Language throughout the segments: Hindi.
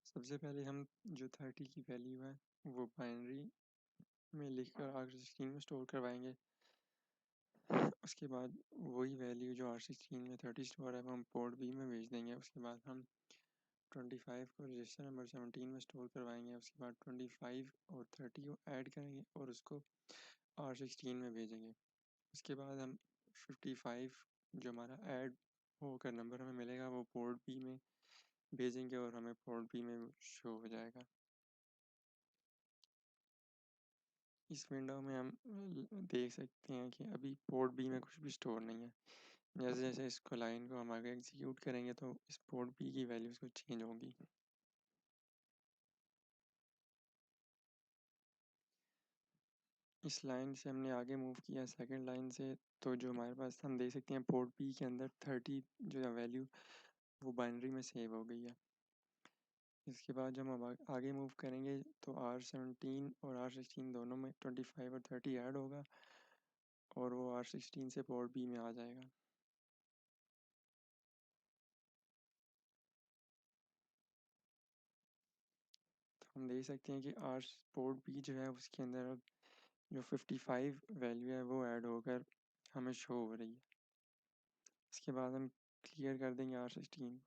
सबसे पहले हम जो 30 की वैल्यू है वो बाइनरी में लिखकर R16 में स्टोर करवाएंगे। उसके बाद वही वैल्यू जो R16 में 30 स्टोर है वो हम पोर्ट बी में भेज देंगे। उसके बाद हम 25 को रजिस्टर नंबर 17 में स्टोर करवाएंगे। उसके बाद 25 और 30 को ऐड करेंगे और उसको R16 में भेजेंगे। उसके बाद हम 55 जो हमारा ऐड होकर नंबर हमें मिलेगा वो पोर्ट बी में भेजेंगे और हमें पोर्ट बी में शो हो जाएगा। इस विंडो में हम देख सकते हैं कि अभी पोर्ट बी में कुछ भी स्टोर नहीं है। जैसे जैसे इसको लाइन को हम आगे एग्जीक्यूट करेंगे तो इस पोर्ट बी की वैल्यूज़ को चेंज होगी। इस लाइन से हमने आगे मूव किया सेकंड लाइन से, तो जो हमारे पास हम देख सकते हैं पोर्ट बी के अंदर 30 जो है वैल्यू वो बाइनरी में सेव हो गई है। इसके बाद जब हम आगे मूव करेंगे तो R17 और R16 दोनों में 25 और 30 ऐड होगा और वो R16 से पोर्ट बी में आ जाएगा। तो हम देख सकते हैं कि आर पोर्ट बी जो है उसके अंदर अब जो 55 वैल्यू है वो ऐड होकर हमें शो हो रही है। इसके बाद हम क्लियर कर देंगे R16।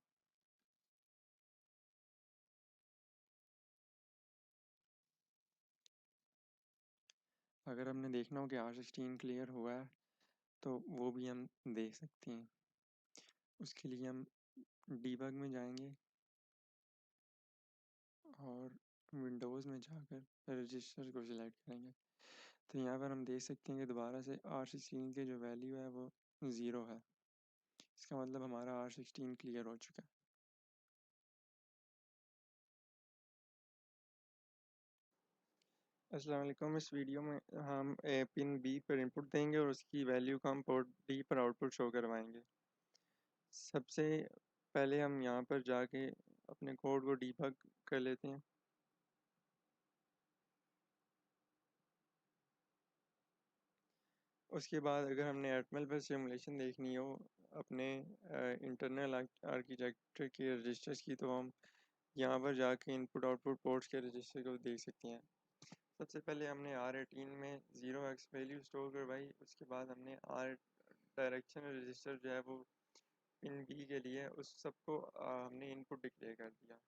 अगर हमने देखना हो कि R16 क्लियर हुआ है तो वो भी हम देख सकते हैं। उसके लिए हम डीबग में जाएंगे और विंडोज़ में जाकर रजिस्टर को सिलेक्ट करेंगे। तो यहाँ पर हम देख सकते हैं कि दोबारा से R16 की जो वैल्यू है वो 0 है। इसका मतलब हमारा R16 क्लियर हो चुका है। अस्सलाम वालेकुम। इस वीडियो में हम पिन बी पर इनपुट देंगे और उसकी वैल्यू को हम पोर्ट डी पर आउटपुट शो करवाएंगे। सबसे पहले हम यहाँ पर जाके अपने कोड को डीबग कर लेते हैं। उसके बाद अगर हमने एटमल पर सिमुलेशन देखनी हो अपने इंटरनल आर्किटेक्चर के रजिस्टर्स की, तो हम यहाँ पर जाके इनपुट आउटपुट पोर्ट्स के रजिस्टर को देख सकते हैं। सबसे पहले हमने R18 में 0x वैल्यू स्टोर करवाई। उसके बाद हमने R डायरेक्शन रजिस्टर जो है वो पिन बी के लिए उस सबको हमने इनपुट डिक्लेयर कर दिया।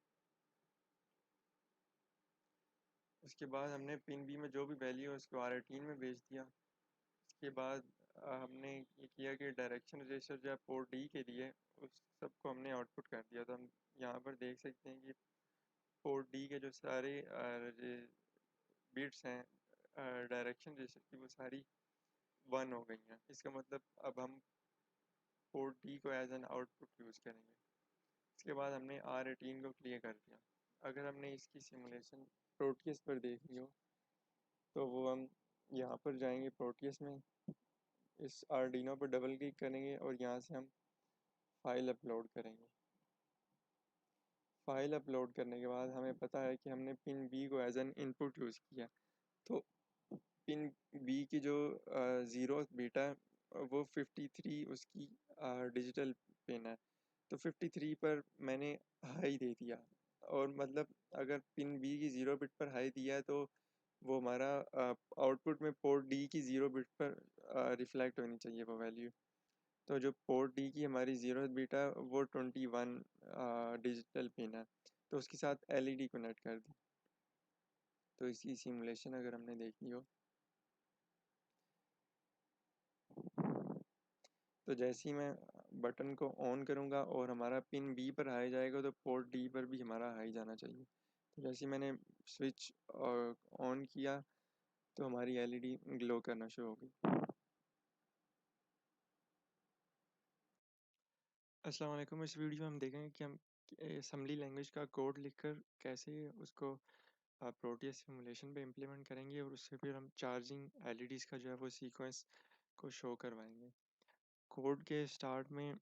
उसके बाद हमने पिन बी में जो भी वैल्यू है उसको R18 में भेज दिया। उसके बाद हमने ये किया कि डायरेक्शन रजिस्टर जो है पोर्ट डी के लिए उस सबको हमने आउटपुट कर दिया। तो हम यहाँ पर देख सकते हैं कि पोर्ट डी के जो सारे बिट्स हैं डायरेक्शन रजिस्टर की वो सारी 1 हो गई हैं। इसका मतलब अब हम पोर्ट डी को एज एन आउटपुट यूज़ करेंगे। इसके बाद हमने R18 को क्लियर कर दिया। अगर हमने इसकी सिमुलेशन प्रोटियस पर देखनी हो तो वो हम यहाँ पर जाएंगे प्रोटियस में, इस आर्डिनो पर डबल क्लिक करेंगे और यहाँ से हम फाइल अपलोड करेंगे। फाइल अपलोड करने के बाद हमें पता है कि हमने पिन बी को एज एन इनपुट यूज़ किया। तो पिन बी की जो ज़ीरो बीटा है वो 53 उसकी डिजिटल पिन है। तो 53 पर मैंने हाई दे दिया और मतलब अगर पिन बी की 0 बिट पर हाई दिया है तो वो हमारा आउटपुट में पोर्ट डी की 0 बिट पर रिफ्लेक्ट होनी चाहिए वो वैल्यू। तो जो पोर्ट डी की हमारी 0 बीटा वो 21 डिजिटल पिन है, तो उसके साथ एलईडी कनेक्ट कर दी। तो इसकी सिमुलेशन अगर हमने देखनी हो तो जैसे ही मैं बटन को ऑन करूँगा और हमारा पिन बी पर हाई जाएगा तो पोर्ट डी पर भी हमारा हाई जाना चाहिए। तो जैसे ही मैंने स्विच ऑन किया तो हमारी एलईडी ग्लो करना शुरू हो गई। अस्सलाम वालेकुम। इस वीडियो में हम देखेंगे कि हम असम्बली लैंग्वेज का कोड लिखकर कैसे उसको प्रोटियस सिमुलेशन पे इम्प्लीमेंट करेंगे और उससे फिर हम चार्जिंग एलईडीज़ का जो है वो सीक्वेंस को शो करवाएंगे। कोड के स्टार्ट में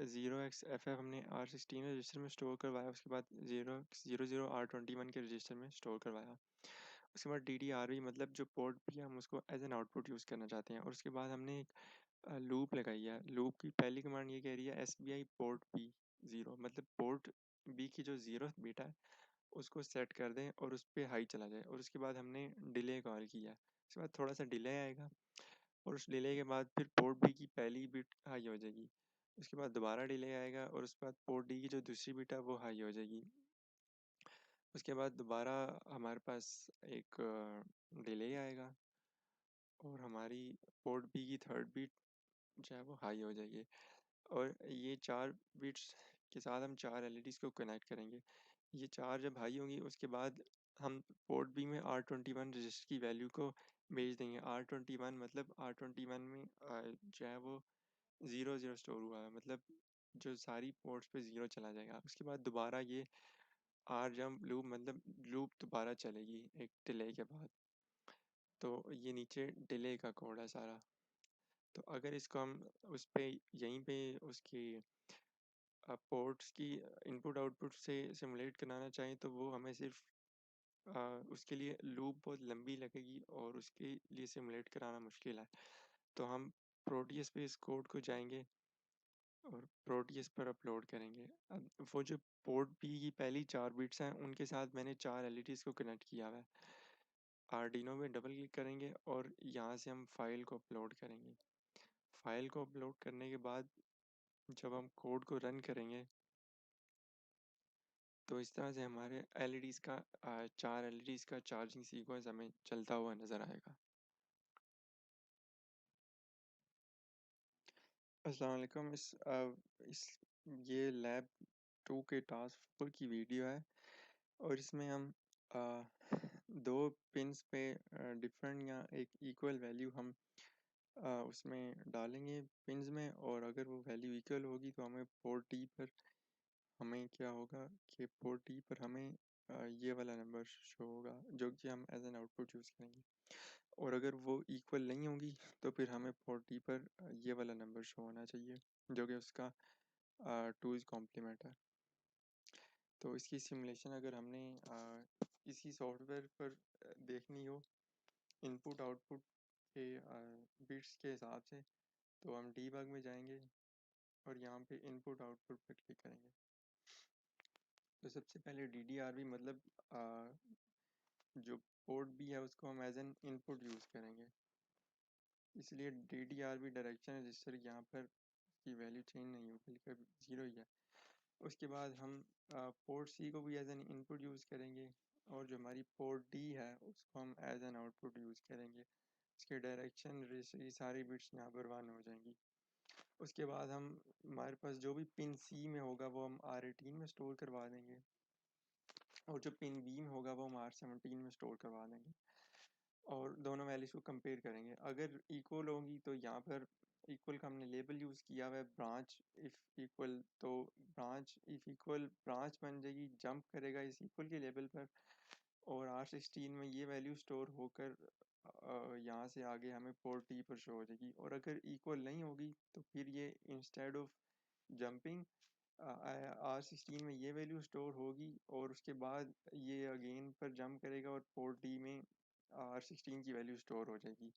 0xFF हमने R16 रजिस्टर में स्टोर करवाया। उसके बाद 0x00 R21 के रजिस्टर में स्टोर करवाया। उसके बाद DDRB मतलब जो पोर्ट भी हम उसको एज एन आउटपुट यूज़ करना चाहते हैं। और उसके बाद हमने एक लूप लगाई है। लूप की पहली कमांड ये कह रही है SBI पोर्ट P 0 मतलब पोर्ट बी की जो ज़ीरो बीटा है उसको सेट कर दें और उस पर हाई चला जाए, और उसके बाद हमने डिले कॉल किया, उसके बाद थोड़ा सा डिले आएगा और उस डिले के बाद फिर पोर्ट बी की पहली बिट हाई हो जाएगी, उसके बाद दोबारा डिले आएगा और उसके बाद पोर्ट डी की जो दूसरी बिट है वो हाई हो जाएगी, उसके बाद दोबारा हमारे पास एक डिले आएगा और हमारी पोर्ट बी की थर्ड बिट जो है वो हाई हो जाएगी। और ये 4 बिट्स के साथ हम 4 एलईडीज़ को कनेक्ट करेंगे। ये 4 जब हाई होंगी उसके बाद हम पोर्ट बी में R21 रजिस्टर की वैल्यू को भेज देंगे। R21 मतलब R21 में जो है वो 0 स्टोर हुआ है, मतलब जो सारी पोर्ट्स पे 0 चला जाएगा। उसके बाद दोबारा ये आर जंप लूप मतलब लूप दोबारा चलेगी एक डिले के बाद। तो ये नीचे डिले का कोड है सारा। तो अगर इसको हम उस पे यहीं पे उसकी पोर्ट्स की इनपुट आउटपुट से सिमुलेट कराना चाहें तो वो हमें सिर्फ उसके लिए लूप बहुत लंबी लगेगी और उसके लिए सिमुलेट कराना मुश्किल है। तो हम प्रोटियस पे इस कोड को जाएंगे और प्रोटियस पर अपलोड करेंगे। अब वो जो पोर्ट बी की पहली 4 बिट्स हैं उनके साथ मैंने 4 एलईडीज़ को कनेक्ट किया हुआ है। आर्डिनो में डबल क्लिक करेंगे और यहाँ से हम फाइल को अपलोड करेंगे। फाइल को अपलोड करने के बाद जब हम कोड को रन करेंगे तो इस तरह से हमारे एलईडीज़ का 4 एलईडीज़ का चार्जिंग सीक्वेंस हमें चलता हुआ नज़र आएगा। अस्सलाम वालेकुम। इस ये लैब 2 के टास्क 4 की वीडियो है और इसमें हम दो पिन्स पे डिफरेंट या एक इक्वल वैल्यू हम उसमें डालेंगे पिन्स में, और अगर वो वैल्यू इक्वल होगी तो हमें पोर्ट डी पर हमें क्या होगा कि पोर्ट डी पर हमें ये वाला नंबर शो होगा जो कि हम एज एन आउटपुट यूज़ करेंगे, और अगर वो इक्वल नहीं होगी तो फिर हमें पोर्ट डी पर ये वाला नंबर शो होना चाहिए जो कि उसका 2 इज़ कॉम्प्लीमेंट है। तो इसकी सिमुलेशन अगर हमने किसी सॉफ्टवेयर पर देखनी हो इनपुट आउटपुट के बिट्स के हिसाब से, तो हम डीबग में जाएंगे और यहाँ पे इनपुट आउटपुट पर क्लिक करेंगे। तो सबसे पहले DDRV मतलब जो पोर्ट भी है उसको हम एज एन इनपुट यूज़ करेंगे, इसलिए DDRV डायरेक्शन रजिस्टर यहाँ पर की वैल्यू चेंज नहीं होगी बल्कि 0 ही है। उसके बाद हम पोर्ट सी को भी एज एन इनपुट यूज़ करेंगे और जो हमारी पोर्ट डी है उसको हम एज एन आउटपुट यूज़ करेंगे। इसके डायरेक्शन रजिस्टर की सारी बिट्स यहाँ पर 1 हो जाएंगी। उसके बाद हम हमारे पास जो भी पिन सी में होगा वो हम R18 में स्टोर करवा देंगे और जो पिन बी में होगा वो हम R17 में स्टोर करवा देंगे और दोनों वैल्यूज़ को कंपेयर करेंगे। अगर इक्वल होंगी तो यहाँ पर इक्वल का हमने लेबल यूज़ किया हुआ है ब्रांच इफ़ इक्वल, तो ब्रांच इफ़ इक्वल ब्रांच बन जाएगी, जंप करेगा इस इक्वल के लेवल पर और R16 में ये वैल्यू स्टोर होकर यहाँ से आगे हमें पोर्ट टी पर शो हो जाएगी। और अगर इक्वल नहीं होगी तो फिर ये इंस्टेड ऑफ जंपिंग R16 में ये वैल्यू स्टोर होगी और उसके बाद ये अगेन पर जंप करेगा और पोर्ट डी में R16 की वैल्यू स्टोर हो जाएगी।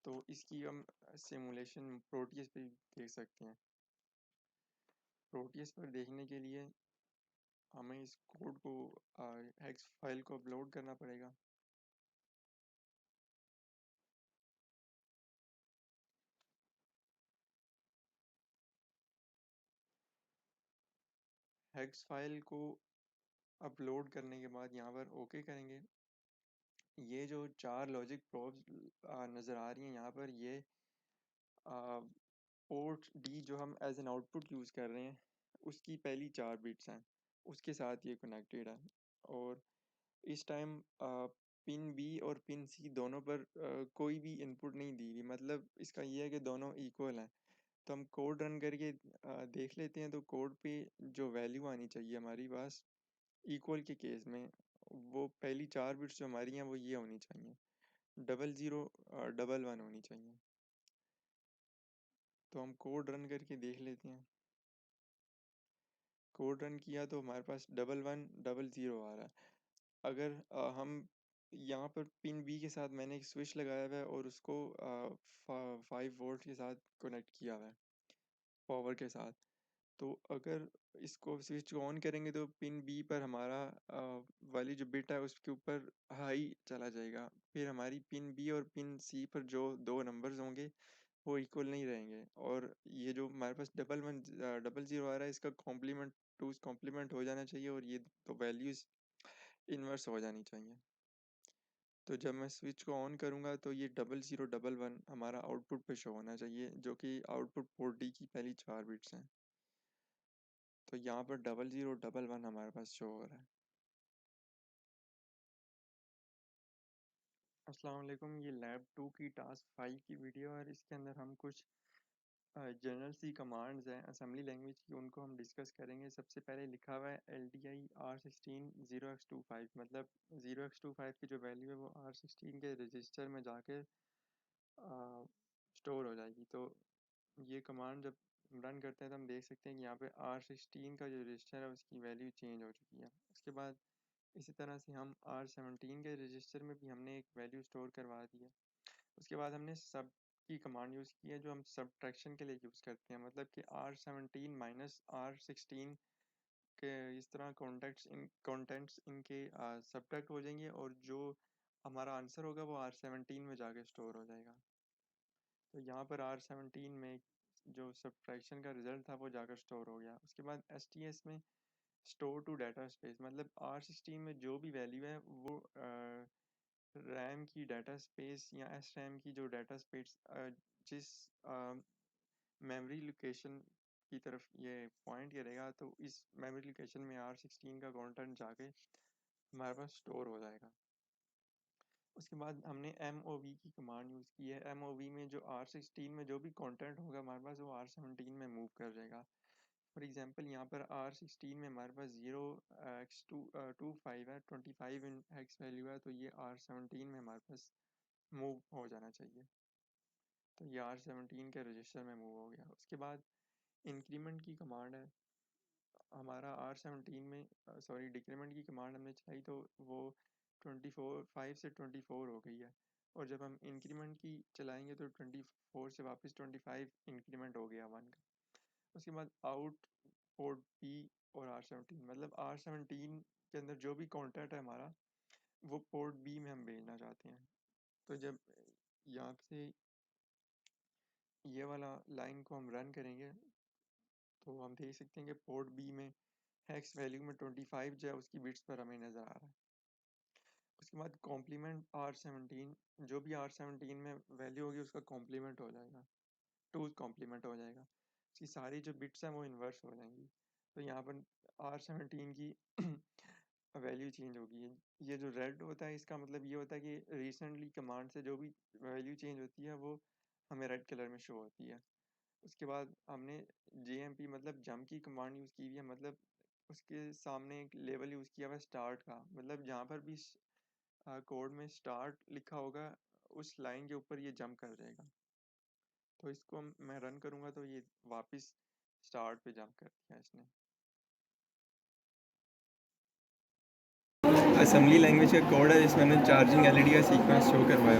तो इसकी हम सिमुलेशन प्रोटियस पे देख सकते हैं। प्रोटियस पर देखने के लिए हमें इस कोड को हेक्स फाइल को अपलोड करना पड़ेगा। हेक्स फाइल को अपलोड करने के बाद यहाँ पर ओके करेंगे। ये जो 4 लॉजिक प्रोब्स नज़र आ रही हैं यहाँ पर, ये पोर्ट डी जो हम एज एन आउटपुट यूज़ कर रहे हैं उसकी पहली 4 बिट्स हैं, उसके साथ ये कनेक्टेड है। और इस टाइम पिन बी और पिन सी दोनों पर कोई भी इनपुट नहीं दी हुई, मतलब इसका ये है कि दोनों इक्वल हैं। तो हम कोड रन करके देख लेते हैं। तो कोड पे जो वैल्यू आनी चाहिए हमारी पास इक्वल के केस में, वो पहली 4 बिट्स जो हमारी हैं वो ये होनी चाहिए, 0011 होनी चाहिए। तो हम कोड रन करके देख लेते हैं। कोड रन किया तो हमारे पास 1100 आ रहा है। अगर हम यहाँ पर पिन बी के साथ मैंने एक स्विच लगाया हुआ है और उसको 5 वोल्ट के साथ कनेक्ट किया हुआ है पावर के साथ, तो अगर इसको स्विच को ऑन करेंगे तो पिन बी पर हमारा वाली जो बिट है उसके ऊपर हाई चला जाएगा। फिर हमारी पिन बी और पिन सी पर जो दो नंबर्स होंगे वो इक्वल नहीं रहेंगे, और ये जो हमारे पास 1110 आ रहा है इसका कॉम्प्लीमेंट टूस कॉम्प्लीमेंट हो जाना चाहिए, और ये तो वैल्यूज इन्वर्स हो जानी चाहिए। तो जब मैं स्विच को ऑन करूंगा तो ये 0011 हमारा आउटपुट पे शो होना चाहिए, जो कि आउटपुट पोर्ट डी की पहली 4 बिट्स हैं। तो यहाँ पर 0011 हमारे पास शो हो रहा है। अस्सलाम वालेकुम, ये लैब 2 की टास्क 5 की वीडियो है और इसके अंदर हम कुछ जनरल सी कमांड्स हैं असेंबली लैंग्वेज की, उनको हम डिस्कस करेंगे। सबसे पहले लिखा हुआ है LDI R16 0x25, मतलब 0x25 की जो वैल्यू है वो R16 के रजिस्टर में जाके स्टोर हो जाएगी। तो ये कमांड जब रन करते हैं तो हम देख सकते हैं कि यहाँ पे R16 का जो रजिस्टर है उसकी वैल्यू चेंज हो चुकी है। उसके बाद इसी तरह से हम R17 के रजिस्टर में भी हमने एक वैल्यू स्टोर करवा दी है। उसके बाद हमने सब की कमांड यूज़ की है जो हम सब्ट्रैक्शन के लिए यूज़ करते हैं, मतलब कि R17 माइनस R16 के इस तरह कॉन्टेंट्स इनके सब्ट्रैक्ट हो जाएंगे, और जो हमारा आंसर होगा वो R17 में जाके स्टोर हो जाएगा। तो यहाँ पर R17 में जो सब्ट्रैक्शन का रिजल्ट था वो जाकर स्टोर हो गया। उसके बाद STS में स्टोर टू डाटा स्पेस, मतलब R16 में जो भी वैल्यू है वो रैम की डाटा स्पेस या SRAM की जो डाटा स्पेस जिस मेमोरी लोकेशन की तरफ ये पॉइंट करेगा, तो इस मेमोरी लोकेशन में R16 का कंटेंट जाके हमारे पास स्टोर हो जाएगा। उसके बाद हमने MOV की कमांड यूज़ की है। MOV में जो R16 में जो भी कंटेंट होगा हमारे पास वो R17 में मूव कर जाएगा। फॉर एग्जांपल यहाँ पर R16 में हमारे पास 0x25 है, 25 इन एक्स वैल्यू है, तो ये R17 में हमारे पास मूव हो जाना चाहिए। तो ये R17 के रजिस्टर में मूव हो गया। उसके बाद इंक्रीमेंट की कमांड है हमारा R17 में, सॉरी डिक्रीमेंट की कमांड हमने चलाई तो वो 5 से 24 हो गई है, और जब हम इंक्रीमेंट की चलाएंगे तो 24 से वापस 25 इंक्रीमेंट हो गया 1 का। उसके बाद आउट पोर्ट पी और R17, मतलब R17 के अंदर जो भी कॉन्टेंट है हमारा वो पोर्ट बी में हम भेजना चाहते हैं। तो जब यहाँ से ये वाला लाइन को हम रन करेंगे तो हम देख सकते हैं कि पोर्ट बी में हेक्स वैल्यू में 25 जो है उसकी बिट्स पर हमें नज़र आ रहा है। उसके बाद कॉम्प्लीमेंट R17, जो भी R17 में वैल्यू होगी उसका कॉम्प्लीमेंट हो जाएगा, 2 कॉम्प्लीमेंट हो जाएगा, उसकी सारी जो बिट्स हैं वो इन्वर्स हो जाएंगी। तो यहाँ पर R17 की वैल्यू चेंज होगी। ये जो रेड होता है इसका मतलब ये होता है कि रिसेंटली कमांड से जो भी वैल्यू चेंज होती है वो हमें रेड कलर में शो होती है। उसके बाद हमने JMP मतलब जंप की कमांड यूज़ की हुई है, मतलब उसके सामने एक लेवल यूज़ किया हुआ है स्टार्ट का, मतलब जहाँ पर भी कोड में स्टार्ट लिखा होगा उस लाइन के ऊपर ये जंप कर जाएगा। तो इसको मैं रन करूँगा तो ये वापस स्टार्ट पे जंप कर दिया इसने। असेंबली लैंग्वेज का कोड है जिसमें हमने चार्जिंग LED का सीक्वेंस शो करवाया।